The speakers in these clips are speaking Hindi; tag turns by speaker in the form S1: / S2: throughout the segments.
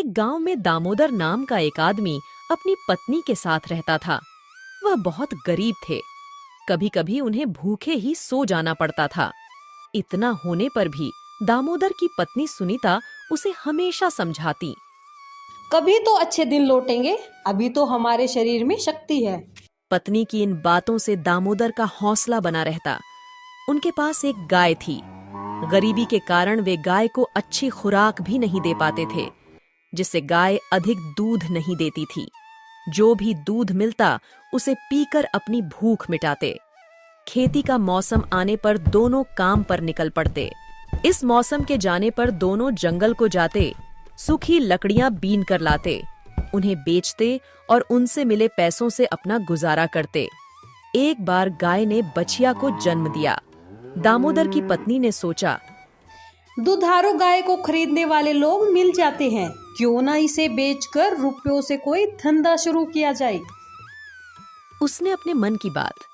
S1: एक गांव में दामोदर नाम का एक आदमी अपनी पत्नी के साथ रहता था। वह बहुत गरीब थे। कभी कभी उन्हें भूखे ही सो जाना पड़ता था। इतना होने पर भी दामोदर की पत्नी सुनीता उसे हमेशा समझाती।
S2: कभी तो अच्छे दिन लौटेंगे, अभी तो हमारे शरीर में शक्ति है।
S1: पत्नी की इन बातों से दामोदर का हौसला बना रहता। उनके पास एक गाय थी। गरीबी के कारण वे गाय को अच्छी खुराक भी नहीं दे पाते थे, जिससे गाय अधिक दूध नहीं देती थी। जो भी दूध मिलता उसे पीकर अपनी भूख मिटाते। खेती का मौसम आने पर दोनों काम पर निकल पड़ते। इस मौसम के जाने पर दोनों जंगल को जाते, सूखी लकड़ियां बीन कर लाते, उन्हें बेचते और उनसे मिले पैसों से अपना गुजारा करते। एक बार गाय ने बछिया को जन्म दिया। दामोदर की पत्नी ने सोचा,
S2: दुधारू गाय को खरीदने वाले लोग मिल जाते हैं, क्यों ना इसे बेचकर रुपयों से कोई धंधा शुरू किया जाए।
S1: उसने अपने मन की बात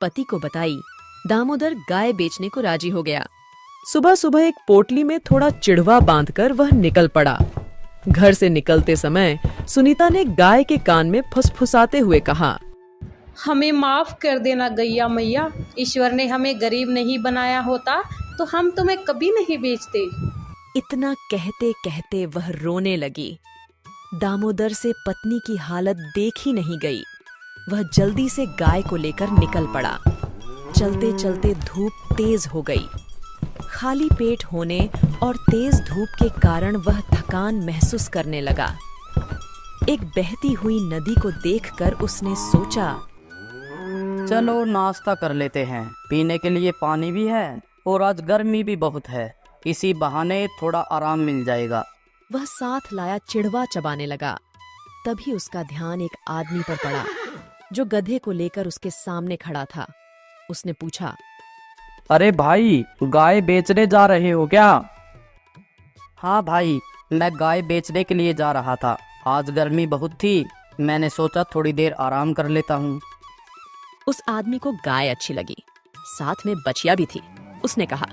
S1: पति को बताई। दामोदर गाय बेचने को राजी हो गया। सुबह सुबह एक पोटली में थोड़ा चिड़वा बांधकर वह निकल पड़ा। घर से निकलते समय सुनीता ने गाय के कान में फुसफुसाते हुए कहा,
S2: हमें माफ कर देना गैया मैया, ईश्वर ने हमें गरीब नहीं बनाया होता तो हम तुम्हें कभी नहीं बेचते।
S1: इतना कहते कहते वह रोने लगी। दामोदर से पत्नी की हालत देखी नहीं गई। वह जल्दी से गाय को लेकर निकल पड़ा। चलते चलते धूप तेज हो गई। खाली पेट होने और तेज धूप के कारण वह थकान महसूस करने लगा। एक बहती हुई नदी को देखकर उसने सोचा,
S3: चलो नाश्ता कर लेते हैं, पीने के लिए पानी भी है और आज गर्मी भी बहुत है, इसी बहाने थोड़ा आराम मिल जाएगा।
S1: वह साथ लाया चिड़वा चबाने लगा। तभी उसका ध्यान एक आदमी पर पड़ा जो गधे को लेकर उसके सामने खड़ा था। उसने पूछा,
S3: अरे भाई, गाय बेचने जा रहे हो क्या? हाँ भाई, मैं गाय बेचने के लिए जा रहा था। आज गर्मी बहुत थी, मैंने सोचा थोड़ी देर आराम कर लेता हूँ।
S1: उस आदमी को गाय अच्छी लगी, साथ में बछिया भी थी। उसने कहा,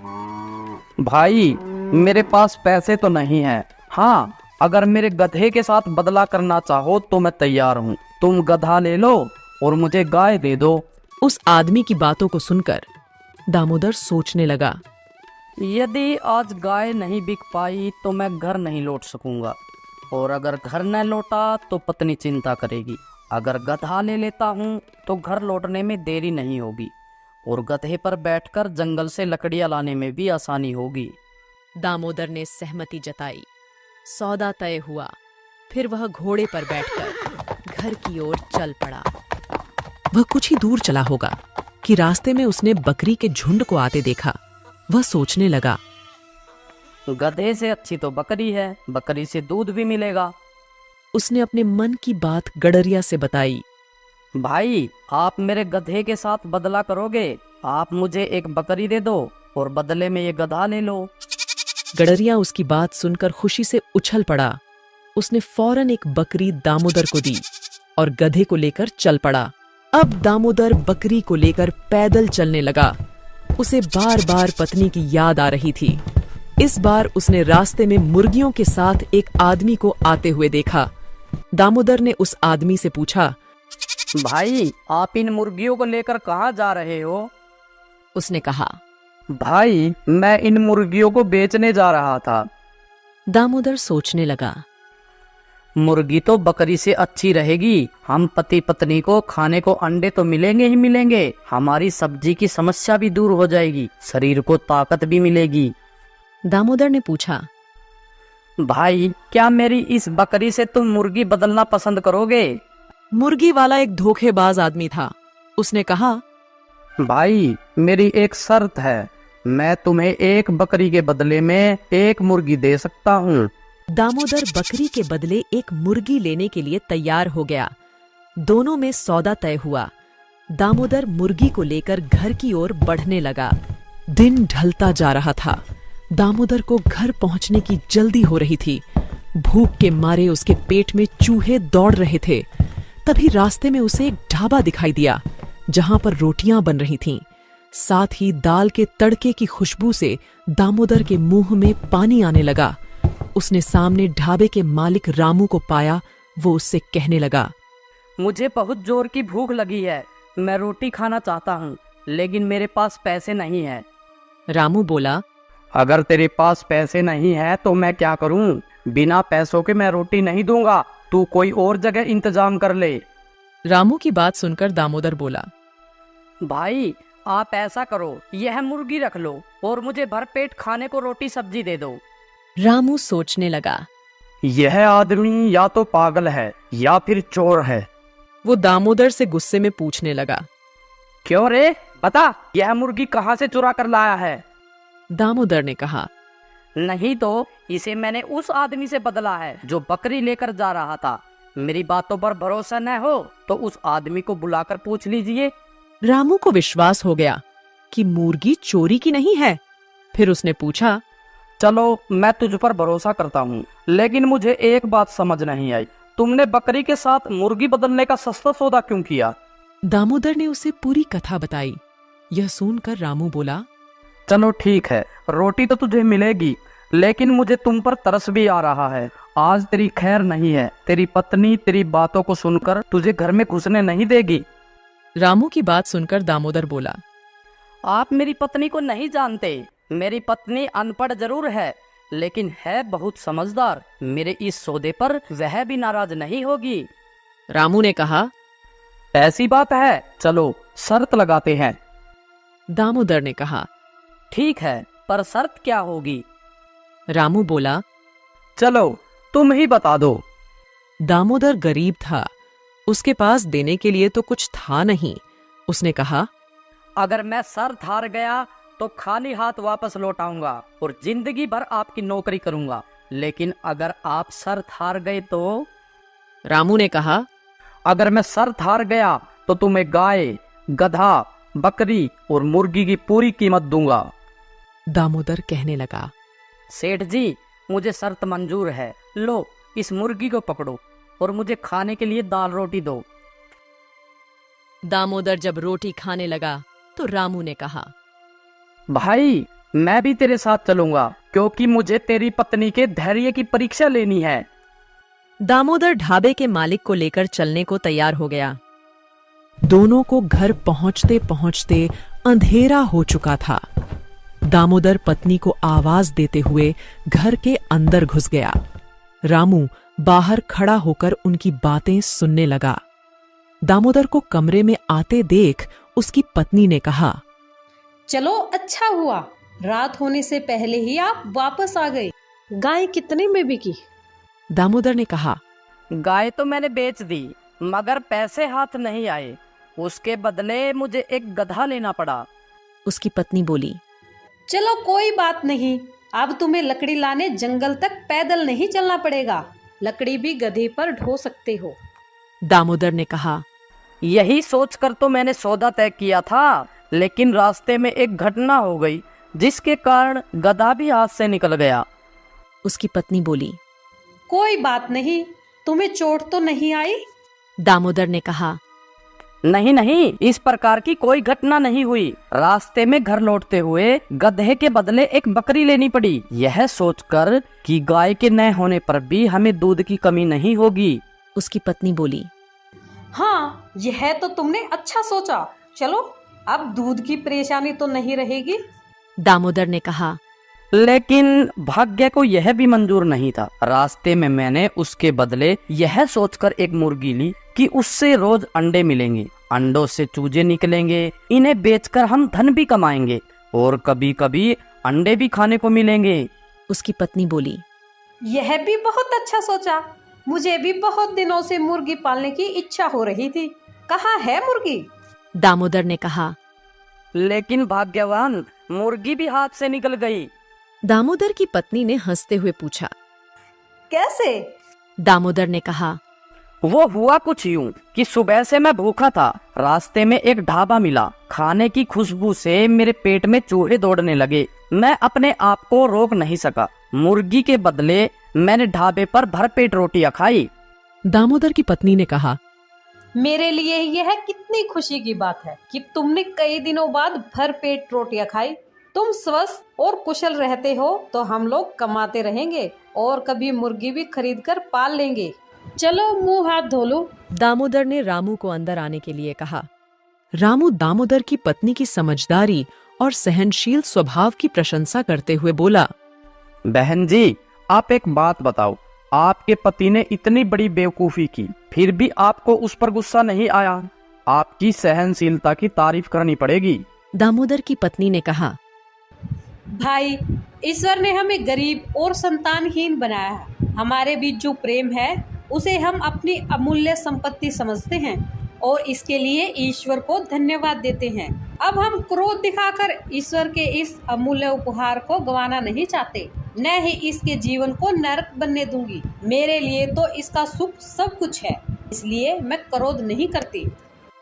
S3: भाई, मेरे पास पैसे तो नहीं है। हाँ, अगर मेरे गधे के साथ बदला करना चाहो तो मैं तैयार हूँ। तुम गधा ले लो और मुझे गाय दे दो।
S1: उस आदमी की बातों को सुनकर दामोदर सोचने लगा,
S3: यदि आज गाय नहीं बिक पाई तो मैं घर नहीं लौट सकूंगा, और अगर घर न लौटा तो पत्नी चिंता करेगी। अगर गधा ले लेता हूँ तो घर लौटने में देरी नहीं होगी और गधे पर बैठकर जंगल से लकड़ियां लाने में भी आसानी होगी।
S1: दामोदर ने सहमति जताई। सौदा तय हुआ। फिर वह घोड़े पर बैठकर घर की ओर चल पड़ा। वह कुछ ही दूर चला होगा कि रास्ते में उसने बकरी के झुंड को आते देखा। वह सोचने लगा,
S3: गधे से अच्छी तो बकरी है, बकरी से दूध भी मिलेगा।
S1: उसने अपने मन की बात गडरिया से बताई।
S3: भाई, आप मेरे गधे के साथ बदला करोगे? आप मुझे एक बकरी दे दो और बदले में ये गधा ले लो।
S1: गडरिया उसकी बात सुनकर खुशी से उछल पड़ा। उसने फौरन एक बकरी दामोदर को दी और गधे को लेकर चल पड़ा। अब दामोदर बकरी को लेकर पैदल चलने लगा। उसे बार बार पत्नी की याद आ रही थी। इस बार उसने रास्ते में मुर्गियों के साथ एक आदमी को आते हुए देखा। दामोदर ने उस आदमी से पूछा,
S3: भाई, आप इन मुर्गियों को लेकर कहाँ जा रहे हो?
S1: उसने कहा,
S3: भाई, मैं इन मुर्गियों को बेचने जा रहा था।
S1: दामोदर सोचने लगा,
S3: मुर्गी तो बकरी से अच्छी रहेगी। हम पति पत्नी को खाने को अंडे तो मिलेंगे ही मिलेंगे, हमारी सब्जी की समस्या भी दूर हो जाएगी, शरीर को ताकत भी मिलेगी।
S1: दामोदर ने पूछा,
S3: भाई, क्या मेरी इस बकरी से तुम मुर्गी बदलना पसंद करोगे?
S1: मुर्गी वाला एक धोखेबाज आदमी था। उसने कहा,
S3: भाई, मेरी एक शर्त है, मैं तुम्हें एक बकरी के बदले में एक मुर्गी दे सकता हूँ।
S1: दामोदर बकरी के बदले एक मुर्गी लेने के लिए तैयार हो गया। दोनों में सौदा तय हुआ। दामोदर मुर्गी को लेकर घर की ओर बढ़ने लगा। दिन ढलता जा रहा था। दामोदर को घर पहुंचने की जल्दी हो रही थी। भूख के मारे उसके पेट में चूहे दौड़ रहे थे। तभी रास्ते में उसे एक ढाबा दिखाई दिया जहां पर रोटियां बन रही थीं। साथ ही दाल के तड़के की खुशबू से दामोदर के मुंह में पानी आने लगा। उसने सामने ढाबे के मालिक रामू को पाया, वो उससे कहने लगा,
S3: मुझे बहुत जोर की भूख लगी है, मैं रोटी खाना चाहता हूँ, लेकिन मेरे पास पैसे नहीं है।
S1: रामू बोला,
S3: अगर तेरे पास पैसे नहीं है तो मैं क्या करूँ? बिना पैसों के मैं रोटी नहीं दूंगा, तू कोई और जगह इंतजाम कर ले।
S1: रामू की बात सुनकर दामोदर बोला,
S3: भाई आप ऐसा करो, यह मुर्गी रख लो और मुझे भरपेट खाने को रोटी सब्जी दे दो।
S1: रामू सोचने लगा।
S3: यह आदमी या तो पागल है या फिर चोर है।
S1: वो दामोदर से गुस्से में पूछने लगा,
S3: क्यों रे, बता यह मुर्गी कहाँ से चुरा कर लाया है?
S1: दामोदर ने कहा,
S3: नहीं तो इसे मैंने उस आदमी से बदला है जो बकरी लेकर जा रहा था। मेरी बातों पर भरोसा न हो तो उस आदमी को बुलाकर पूछ लीजिए।
S1: रामू को विश्वास हो गया कि मुर्गी चोरी की नहीं है। फिर उसने पूछा,
S3: चलो मैं तुझ पर भरोसा करता हूँ, लेकिन मुझे एक बात समझ नहीं आई, तुमने बकरी के साथ मुर्गी बदलने का सस्ता सौदा क्यों किया?
S1: दामोदर ने उसे पूरी कथा बताई। यह सुनकर रामू बोला,
S3: चलो ठीक है, रोटी तो तुझे मिलेगी, लेकिन मुझे तुम पर तरस भी आ रहा है। आज तेरी खैर नहीं है, तेरी पत्नी तेरी बातों को सुनकर तुझे घर में घुसने नहीं देगी।
S1: रामू की बात सुनकर दामोदर बोला,
S3: आप मेरी पत्नी को नहीं जानते। मेरी पत्नी अनपढ़ जरूर है, लेकिन है बहुत समझदार। मेरे इस सौदे पर वह भी नाराज नहीं होगी।
S1: रामू ने कहा,
S3: ऐसी बात है, चलो शर्त लगाते हैं।
S1: दामोदर ने कहा,
S3: ठीक है, पर शर्त क्या होगी?
S1: रामू बोला,
S3: चलो तुम ही बता दो।
S1: दामोदर गरीब था, उसके पास देने के लिए तो कुछ था नहीं। उसने कहा,
S3: अगर मैं शर्त हार गया तो खाली हाथ वापस लौट आऊंगा और जिंदगी भर आपकी नौकरी करूंगा, लेकिन अगर आप शर्त हार गए तो?
S1: रामू ने कहा,
S3: अगर मैं शर्त हार गया तो तुम्हें गाय, गधा, बकरी और मुर्गी की पूरी कीमत दूंगा।
S1: दामोदर कहने लगा,
S3: सेठ जी मुझे शर्त मंजूर है, लो इस मुर्गी को पकड़ो और मुझे खाने के लिए दाल रोटी दो।
S1: दामोदर जब रोटी खाने लगा तो रामू ने कहा,
S3: भाई मैं भी तेरे साथ चलूंगा, क्योंकि मुझे तेरी पत्नी के धैर्य की परीक्षा लेनी है।
S1: दामोदर ढाबे के मालिक को लेकर चलने को तैयार हो गया। दोनों को घर पहुंचते पहुंचते अंधेरा हो चुका था। दामोदर पत्नी को आवाज देते हुए घर के अंदर घुस गया। रामू बाहर खड़ा होकर उनकी बातें सुनने लगा। दामोदर को कमरे में आते देख उसकी पत्नी ने कहा,
S2: चलो अच्छा हुआ, रात होने से पहले ही आप वापस आ गए। गाय कितने में बिकी?
S1: दामोदर ने कहा,
S3: गाय तो मैंने बेच दी, मगर पैसे हाथ नहीं आए। उसके बदले मुझे एक गधा लेना पड़ा।
S1: उसकी पत्नी बोली,
S2: चलो कोई बात नहीं, अब तुम्हें लकड़ी लाने जंगल तक पैदल नहीं चलना पड़ेगा, लकड़ी भी गधे पर ढो सकते हो।
S1: दामोदर ने कहा,
S3: यही सोचकर तो मैंने सौदा तय किया था, लेकिन रास्ते में एक घटना हो गई जिसके कारण गधा भी हाथ से निकल गया।
S1: उसकी पत्नी बोली,
S2: कोई बात नहीं, तुम्हें चोट तो नहीं आई?
S1: दामोदर ने कहा,
S3: नहीं नहीं, इस प्रकार की कोई घटना नहीं हुई। रास्ते में घर लौटते हुए गधे के बदले एक बकरी लेनी पड़ी, यह सोचकर कि गाय के न होने पर भी हमें दूध की कमी नहीं होगी।
S1: उसकी पत्नी बोली,
S2: हाँ यह तो तुमने अच्छा सोचा, चलो अब दूध की परेशानी तो नहीं रहेगी।
S1: दामोदर ने कहा,
S3: लेकिन भाग्य को यह भी मंजूर नहीं था। रास्ते में मैंने उसके बदले यह सोचकर एक मुर्गी ली कि उससे रोज अंडे मिलेंगे, अंडों से चूजे निकलेंगे, इन्हें बेचकर हम धन भी कमाएंगे और कभी कभी अंडे भी खाने को मिलेंगे।
S1: उसकी पत्नी बोली,
S2: यह भी बहुत अच्छा सोचा, मुझे भी बहुत दिनों से मुर्गी पालने की इच्छा हो रही थी, कहाँ है मुर्गी?
S1: दामोदर ने कहा,
S3: लेकिन भाग्यवान मुर्गी भी हाथ से निकल गई।
S1: दामोदर की पत्नी ने हंसते हुए पूछा,
S2: कैसे?
S1: दामोदर ने कहा,
S3: वो हुआ कुछ यूं कि सुबह से मैं भूखा था, रास्ते में एक ढाबा मिला, खाने की खुशबू से मेरे पेट में चूहे दौड़ने लगे, मैं अपने आप को रोक नहीं सका, मुर्गी के बदले मैंने ढाबे पर भरपेट रोटियां खाई।
S1: दामोदर की पत्नी ने कहा,
S2: मेरे लिए यह कितनी खुशी की बात है कि तुमने कई दिनों बाद भरपेट रोटियां खाई। तुम स्वस्थ और कुशल रहते हो तो हम लोग कमाते रहेंगे और कभी मुर्गी भी खरीद कर पाल लेंगे। चलो मुंह हाथ धो लो।
S1: दामोदर ने रामू को अंदर आने के लिए कहा। रामू दामोदर की पत्नी की समझदारी और सहनशील स्वभाव की प्रशंसा करते हुए बोला,
S3: बहन जी, आप एक बात बताओ, आपके पति ने इतनी बड़ी बेवकूफी की, फिर भी आपको उस पर गुस्सा नहीं आया? आपकी सहनशीलता की तारीफ करनी पड़ेगी।
S1: दामोदर की पत्नी ने कहा,
S2: भाई, ईश्वर ने हमें गरीब और संतानहीन बनाया है। हमारे बीच जो प्रेम है उसे हम अपनी अमूल्य संपत्ति समझते हैं और इसके लिए ईश्वर को धन्यवाद देते हैं। अब हम क्रोध दिखाकर ईश्वर के इस अमूल्य उपहार को गंवाना नहीं चाहते, न ही इसके जीवन को नरक बनने दूंगी। मेरे लिए तो इसका सुख सब कुछ है, इसलिए मैं क्रोध नहीं करती।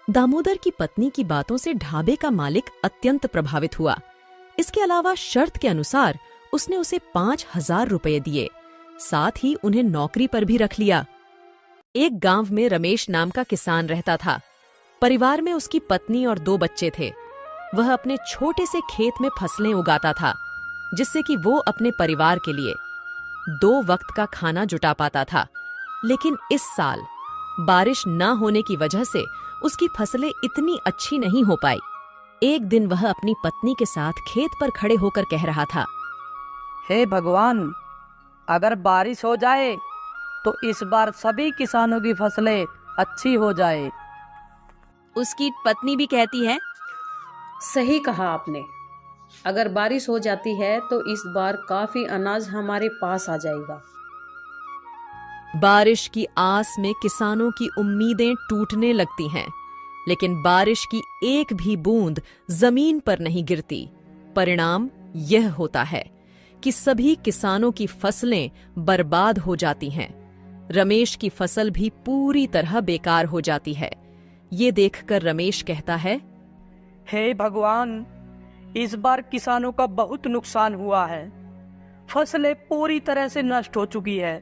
S1: दामोदर की पत्नी की बातों से ढाबे का मालिक अत्यंत प्रभावित हुआ। इसके अलावा शर्त के अनुसार उसने उसे 5,000 रुपए दिए, साथ ही उन्हें नौकरी पर भी रख लिया। एक गांव में रमेश नाम का किसान रहता था। परिवार में उसकी पत्नी और 2 बच्चे थे। वह अपने छोटे से खेत में फसलें उगाता था, जिससे कि वो अपने परिवार के लिए 2 वक्त का खाना जुटा पाता था। लेकिन इस साल बारिश न होने की वजह से उसकी फसलें इतनी अच्छी नहीं हो पाई। एक दिन वह अपनी पत्नी के साथ खेत पर खड़े होकर कह रहा था,
S3: हे भगवान, अगर बारिश हो जाए तो इस बार सभी किसानों की फसलें अच्छी हो जाए।
S1: उसकी पत्नी भी कहती है,
S2: सही कहा आपने। अगर बारिश हो जाती है तो इस बार काफी अनाज हमारे पास आ जाएगा।
S1: बारिश की आस में किसानों की उम्मीदें टूटने लगती हैं, लेकिन बारिश की एक भी बूंद जमीन पर नहीं गिरती। परिणाम यह होता है कि सभी किसानों की फसलें बर्बाद हो जाती हैं। रमेश की फसल भी पूरी तरह बेकार हो जाती है। ये देखकर रमेश कहता है,
S3: हे भगवान, इस बार किसानों का बहुत नुकसान हुआ है। फसलें पूरी तरह से नष्ट हो चुकी है।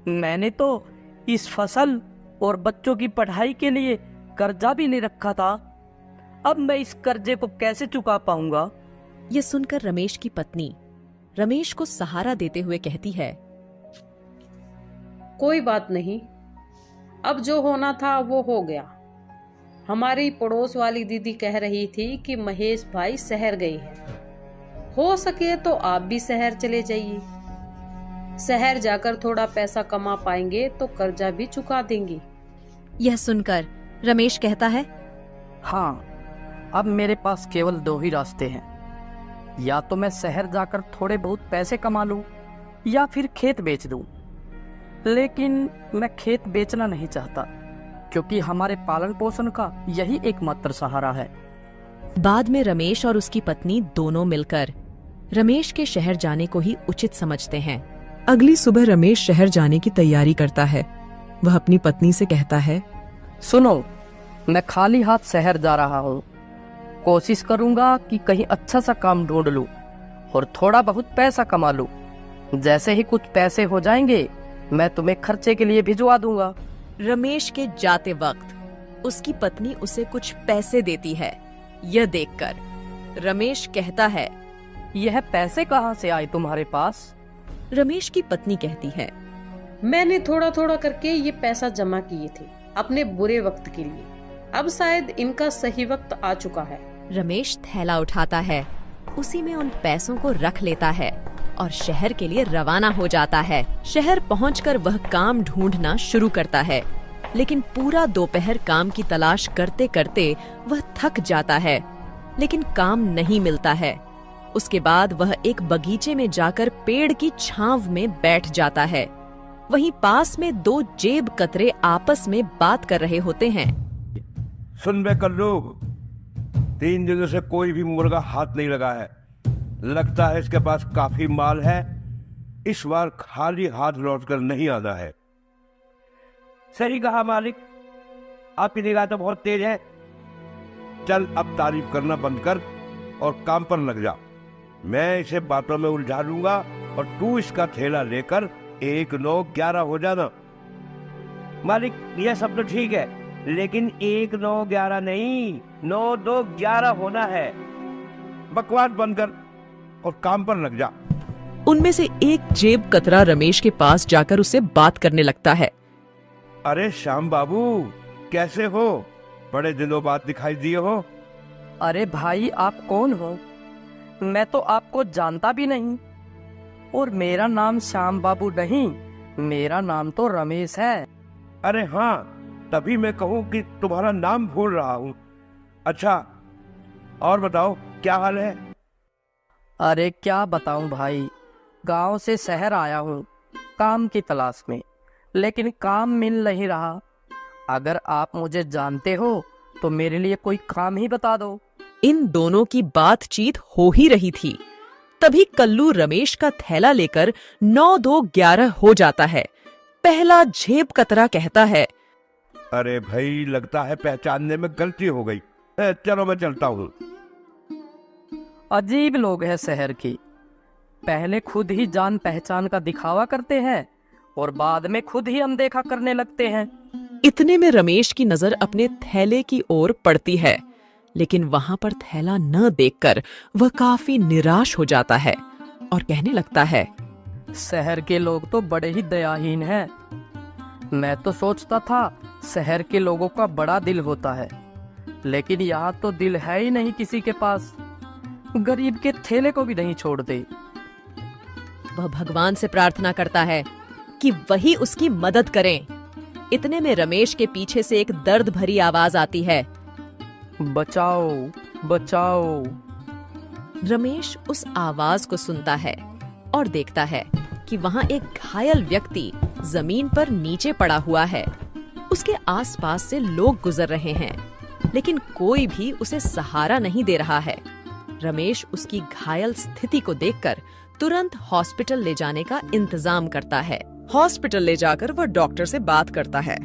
S3: मैंने तो इस फसल और बच्चों की पढ़ाई के लिए कर्जा भी नहीं रखा था। अब मैं इस कर्जे को कैसे चुका पाऊंगा?
S1: यह सुनकर रमेश की पत्नी रमेश को सहारा देते हुए कहती है,
S2: कोई बात नहीं, अब जो होना था वो हो गया। हमारी पड़ोस वाली दीदी कह रही थी कि महेश भाई शहर गए हैं। हो सके तो आप भी शहर चले जाइए। शहर जाकर थोड़ा पैसा कमा पाएंगे तो कर्जा भी चुका देंगे।
S1: यह सुनकर रमेश कहता है,
S3: हाँ, अब मेरे पास केवल 2 ही रास्ते हैं। या तो मैं शहर जाकर थोड़े बहुत पैसे कमा लूं या फिर खेत बेच दूं। लेकिन मैं खेत बेचना नहीं चाहता, क्योंकि हमारे पालन पोषण का यही एकमात्र सहारा है।
S1: बाद में रमेश और उसकी पत्नी दोनों मिलकर रमेश के शहर जाने को ही उचित समझते हैं। अगली सुबह रमेश शहर जाने की तैयारी करता है। वह अपनी पत्नी से कहता है,
S3: सुनो, मैं खाली हाथ शहर जा रहा हूँ। कोशिश करूंगा कि कहीं अच्छा सा काम ढूंढ लूं और थोड़ा बहुत पैसा कमा लूं। जैसे ही कुछ पैसे हो जाएंगे मैं तुम्हें खर्चे के लिए भिजवा दूंगा।
S1: रमेश के जाते वक्त उसकी पत्नी उसे कुछ पैसे देती है। यह देखकर रमेश कहता है,
S3: यह पैसे कहाँ से आए तुम्हारे पास?
S1: रमेश की पत्नी कहती है,
S2: मैंने थोड़ा थोड़ा करके ये पैसा जमा किए थे अपने बुरे वक्त के लिए। अब शायद इनका सही वक्त आ चुका है।
S1: रमेश थैला उठाता है, उसी में उन पैसों को रख लेता है और शहर के लिए रवाना हो जाता है। शहर पहुंचकर वह काम ढूंढना शुरू करता है, लेकिन पूरा दोपहर काम की तलाश करते करते वह थक जाता है, लेकिन काम नहीं मिलता है। उसके बाद वह एक बगीचे में जाकर पेड़ की छांव में बैठ जाता है। वहीं पास में 2 जेब कतरे आपस में बात कर रहे होते हैं।
S4: सुन बे कल्लू, 3 दिनों से कोई भी मुर्गा हाथ नहीं लगा है। लगता है इसके पास काफी माल है। इस बार खाली हाथ लौटकर नहीं आना है।
S5: सही कहा मालिक, आपकी निगाह तो बहुत तेज है।
S4: चल अब तारीफ करना बंद कर और काम पर लग जा। मैं इसे बातों में उलझा लूंगा और तू इसका थैला लेकर 1, 9, 11 हो जाना।
S5: मालिक, यह सब तो ठीक है, लेकिन 1, 9, 11 नहीं, 9, 2, 11 होना है।
S4: बकवास बंद कर, और काम पर लग जा।
S1: उनमें से एक जेब कतरा रमेश के पास जाकर उससे बात करने लगता है।
S4: अरे श्याम बाबू, कैसे हो? बड़े दिनों बाद दिखाई दिए हो।
S3: अरे भाई, आप कौन हो? मैं तो आपको जानता भी नहीं। और मेरा नाम श्याम बाबू नहीं, मेरा नाम तो रमेश है।
S4: अरे हाँ, तभी मैं कहूँ कि तुम्हारा नाम भूल रहा हूँ। अच्छा, और बताओ क्या हाल है?
S3: अरे क्या बताऊं भाई, गांव से शहर आया हूँ काम की तलाश में, लेकिन काम मिल नहीं रहा। अगर आप मुझे जानते हो तो मेरे लिए कोई काम ही बता दो।
S1: इन दोनों की बातचीत हो ही रही थी, तभी कल्लू रमेश का थैला लेकर 9-2-11 हो जाता है। पहला जेब कतरा कहता है,
S4: अरे भाई, लगता है पहचानने में गलती हो गई। चलो मैं चलता हूँ।
S3: अजीब लोग हैं शहर की, पहले खुद ही जान पहचान का दिखावा करते हैं और बाद में खुद ही अनदेखा करने लगते हैं।
S1: इतने में रमेश की नजर अपने थैले की ओर पड़ती है, लेकिन वहां पर थैला न देखकर वह काफी निराश हो जाता है और कहने लगता है,
S3: शहर के लोग तो बड़े ही दयाहीन हैं। मैं तो सोचता था शहर के लोगों का बड़ा दिल होता है, लेकिन यहाँ तो दिल है ही नहीं किसी के पास। गरीब के थैले को भी नहीं छोड़ते।
S1: वह भगवान से प्रार्थना करता है कि वही उसकी मदद करें। इतने में रमेश के पीछे से एक दर्द भरी आवाज आती है,
S3: बचाओ बचाओ।
S1: रमेश उस आवाज को सुनता है और देखता है कि वहां एक घायल व्यक्ति जमीन पर नीचे पड़ा हुआ है। उसके आसपास से लोग गुजर रहे हैं, लेकिन कोई भी उसे सहारा नहीं दे रहा है। रमेश उसकी घायल स्थिति को देखकर तुरंत हॉस्पिटल ले जाने का इंतजाम करता है। हॉस्पिटल ले जाकर वह डॉक्टर से बात करता है।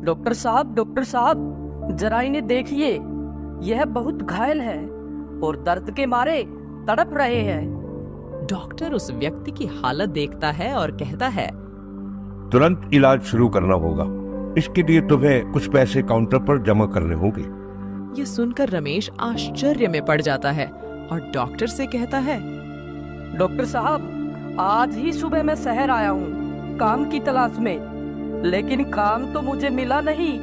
S3: डॉक्टर साहब, जरा इन्हें देखिए, यह बहुत घायल है और दर्द के मारे तड़प रहे हैं।
S1: डॉक्टर उस व्यक्ति की हालत देखता है और कहता है,
S4: तुरंत इलाज शुरू करना होगा। इसके लिए तुम्हें कुछ पैसे काउंटर पर जमा करने होंगे।
S1: ये सुनकर रमेश आश्चर्य में पड़ जाता है और डॉक्टर से कहता है,
S3: डॉक्टर साहब, आज ही सुबह मैं शहर आया हूँ काम की तलाश में, लेकिन काम तो मुझे मिला नहीं।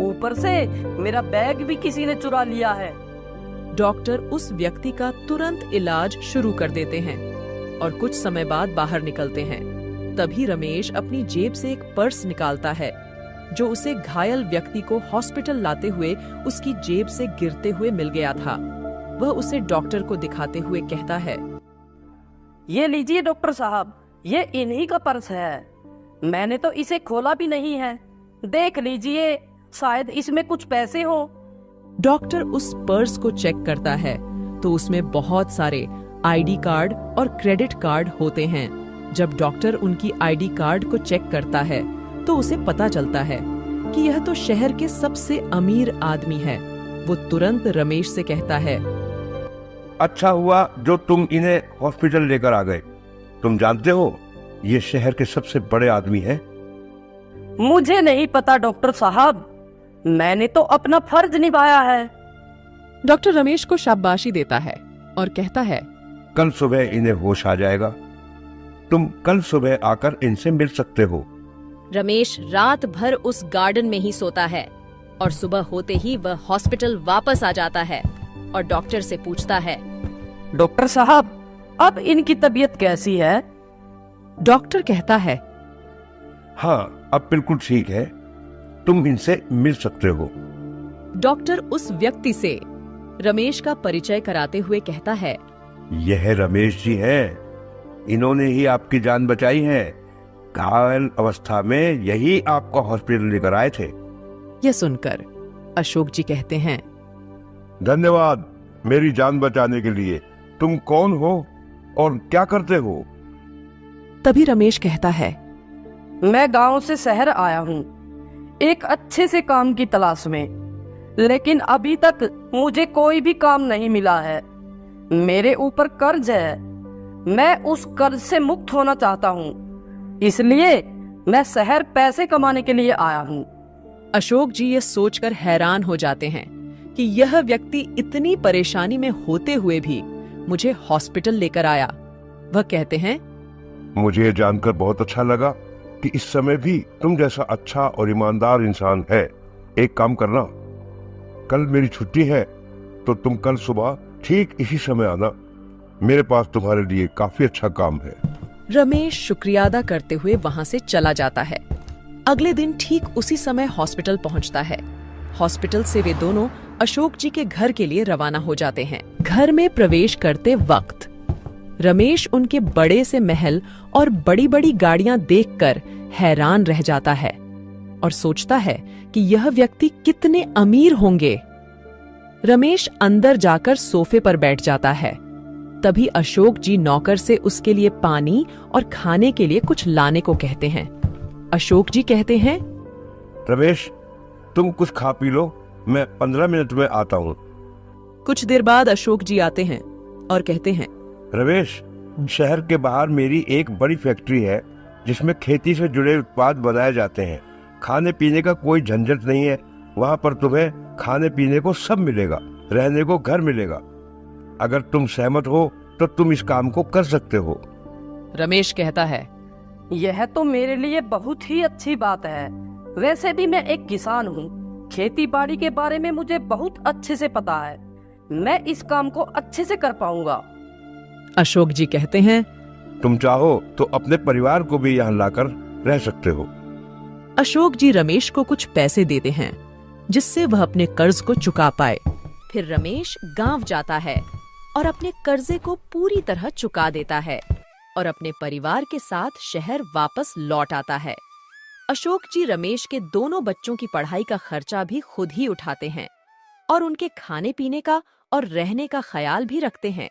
S3: ऊपर से मेरा बैग भी किसी ने चुरा लिया है।
S1: डॉक्टर उस व्यक्ति का तुरंत इलाज शुरू कर देते हैं और कुछ समय बाद बाहर निकलते हैं। तभी रमेश अपनी जेब से एक पर्स निकालता है, जो उसे घायल व्यक्ति को हॉस्पिटल लाते हुए उसकी जेब से गिरते हुए मिल गया था। वह उसे डॉक्टर को दिखाते हुए कहता है,
S3: ये लीजिए डॉक्टर साहब, ये इन्हीं का पर्स है। मैंने तो इसे खोला भी नहीं है, देख लीजिए, शायद इसमें कुछ पैसे हो।
S1: डॉक्टर उस पर्स को चेक करता है तो उसमें बहुत सारे आईडी कार्ड और क्रेडिट कार्ड होते हैं। जब डॉक्टर उनकी आईडी कार्ड को चेक करता है तो उसे पता चलता है कि यह तो शहर के सबसे अमीर आदमी है। वो तुरंत रमेश से कहता है,
S4: अच्छा हुआ जो तुम इन्हें हॉस्पिटल लेकर आ गए। तुम जानते हो, ये शहर के सबसे बड़े आदमी हैं।
S3: मुझे नहीं पता डॉक्टर साहब, मैंने तो अपना फर्ज निभाया है।
S1: डॉक्टर रमेश को शाबाशी देता है और कहता है,
S4: कल सुबह इन्हें होश आ जाएगा। तुम कल सुबह आकर इनसे मिल सकते हो।
S1: रमेश रात भर उस गार्डन में ही सोता है और सुबह होते ही वह हॉस्पिटल वापस आ जाता है और डॉक्टर से पूछता है,
S3: डॉक्टर साहब, अब इनकी तबीयत कैसी है?
S1: डॉक्टर कहता है,
S4: हाँ, अब बिल्कुल ठीक है, तुम इनसे मिल सकते हो।
S1: डॉक्टर उस व्यक्ति से रमेश का परिचय कराते हुए कहता है,
S4: यह रमेश जी हैं। इन्होंने ही आपकी जान बचाई है। घायल अवस्था में यही आपको हॉस्पिटल लेकर आए थे।
S1: यह सुनकर अशोक जी कहते हैं,
S4: धन्यवाद मेरी जान बचाने के लिए। तुम कौन हो और क्या करते हो?
S1: तभी रमेश कहता है,
S3: मैं गांव से शहर आया हूँ एक अच्छे से काम की तलाश में, लेकिन अभी तक मुझे कोई भी काम नहीं मिला है। मेरे ऊपर कर्ज है, मैं उस कर्ज से मुक्त होना चाहता हूँ, इसलिए मैं शहर पैसे कमाने के लिए आया हूँ।
S1: अशोक जी ये सोचकर हैरान हो जाते हैं कि यह व्यक्ति इतनी परेशानी में होते हुए भी मुझे हॉस्पिटल लेकर आया। वह कहते हैं,
S4: मुझे ये जानकर बहुत अच्छा लगा कि इस समय भी तुम जैसा अच्छा और ईमानदार इंसान है। एक काम करना, कल मेरी छुट्टी है तो तुम कल सुबह ठीक इसी समय आना। मेरे पास तुम्हारे लिए काफी अच्छा काम है।
S1: रमेश शुक्रिया अदा करते हुए वहां से चला जाता है। अगले दिन ठीक उसी समय हॉस्पिटल पहुंचता है। हॉस्पिटल से वे दोनों अशोक जी के घर के लिए रवाना हो जाते हैं। घर में प्रवेश करते वक्त रमेश उनके बड़े से महल और बड़ी बड़ी गाड़ियां देखकर हैरान रह जाता है और सोचता है कि यह व्यक्ति कितने अमीर होंगे। रमेश अंदर जाकर सोफे पर बैठ जाता है। तभी अशोक जी नौकर से उसके लिए पानी और खाने के लिए कुछ लाने को कहते हैं। अशोक जी कहते हैं,
S4: रमेश, तुम कुछ खा पी लो, मैं 15 मिनट में आता हूँ।
S1: कुछ देर बाद अशोक जी आते हैं और कहते हैं,
S4: रमेश, शहर के बाहर मेरी एक बड़ी फैक्ट्री है जिसमें खेती से जुड़े उत्पाद बनाए जाते हैं। खाने पीने का कोई झंझट नहीं है। वहाँ पर तुम्हें खाने पीने को सब मिलेगा, रहने को घर मिलेगा। अगर तुम सहमत हो तो तुम इस काम को कर सकते हो।
S1: रमेश कहता है,
S3: यह तो मेरे लिए बहुत ही अच्छी बात है। वैसे भी मैं एक किसान हूँ। खेती बाड़ी के बारे में मुझे बहुत अच्छे से पता है। मैं इस काम को अच्छे से कर पाऊंगा।
S1: अशोक जी कहते हैं,
S4: तुम चाहो तो अपने परिवार को भी यहाँ लाकर रह सकते हो।
S1: अशोक जी रमेश को कुछ पैसे देते हैं जिससे वह अपने कर्ज को चुका पाए। फिर रमेश गांव जाता है और अपने कर्जे को पूरी तरह चुका देता है और अपने परिवार के साथ शहर वापस लौट आता है। अशोक जी रमेश के दोनों बच्चों की पढ़ाई का खर्चा भी खुद ही उठाते हैं और उनके खाने पीने का और रहने का ख्याल भी रखते हैं।